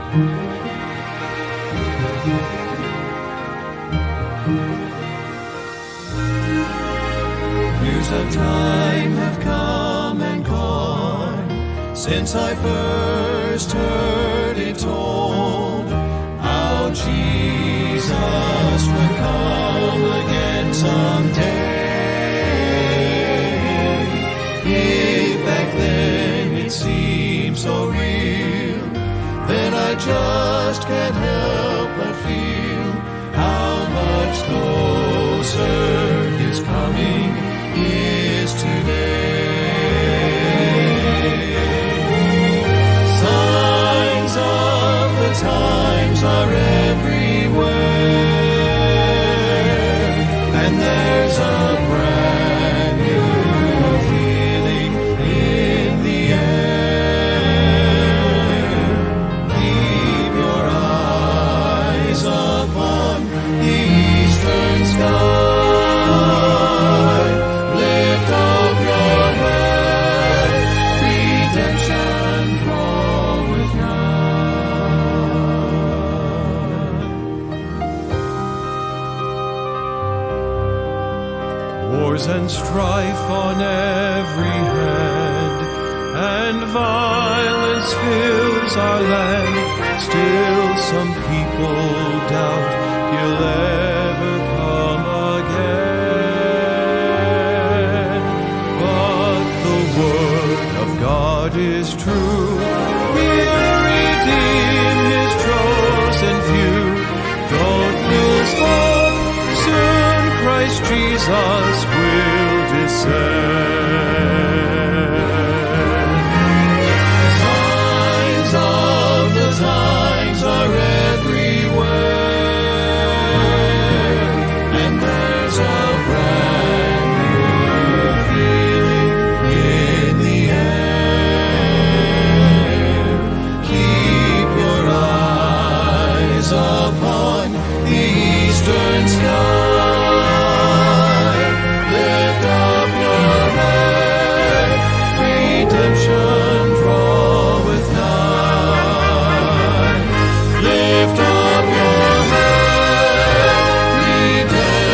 Years of time have come and gone since I first heard it told how Jesus would come again someday. If back then it seemed so real, then I just can't help but feel how much closer His coming is today. Signs of the times are everywhere, and there's a brand new feeling in the air. Keep your eyes upon the eastern sky. Lift up your head, redemption draweth nigh. Wars and strife on every hand, and violence fills our land. Still some people doubt He'll ever come again. But the word of God is true. He'll redeem His chosen few. Don't lose hope, soon Christ Jesus will descend. Signs of the times are everywhere, and there's a brand new feeling in the air. Keep your eyes upon the eastern sky. Lift up your head, redemption draweth nigh. Lift up your head, redemption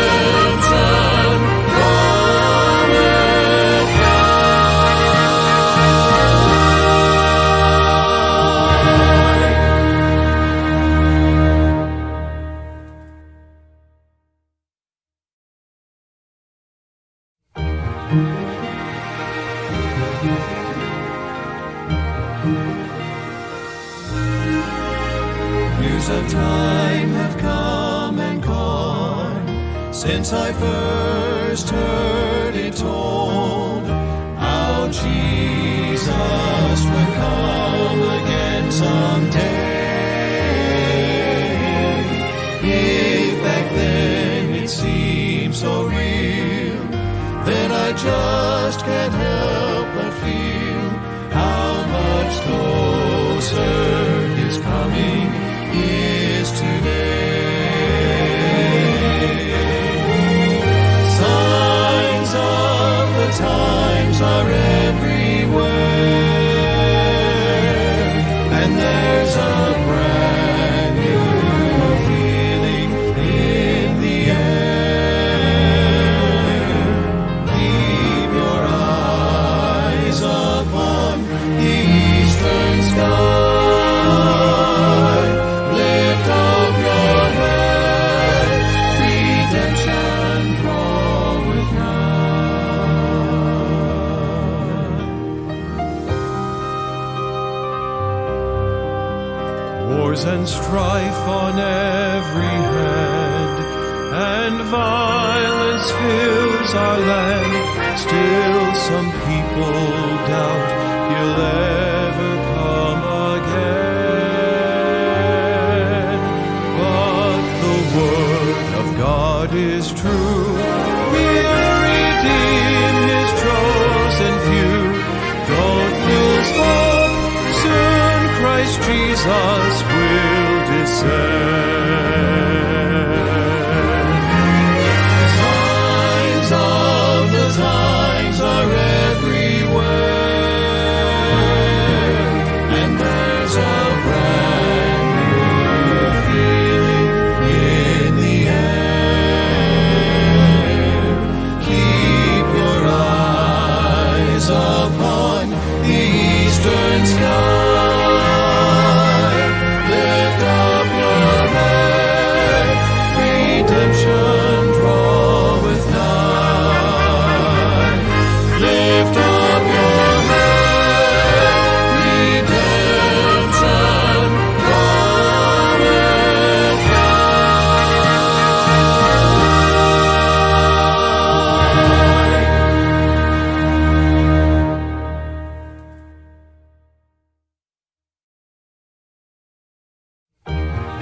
draweth Years of time have come and gone since I first heard it told how Jesus would come again someday. If back then it seemed so real, then I just can't help but feel how much closer His coming is today. Signs of the times are everywhere, and there's a brand new feeling in the air. Keep your eyes upon the eastern sky. Lift up your head, redemption draweth nigh. Wars and strife on every hand, and violence fills our land. Still some people doubt He'll ever come again. But the word of God is true. He'll redeem His chosen few. Don't lose hope, soon Christ Jesus will descend. Signs of the times are everywhere, and there's a brand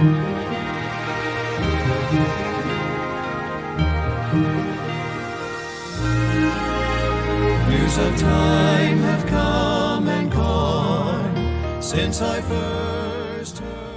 Years of time have come and gone since I first heard.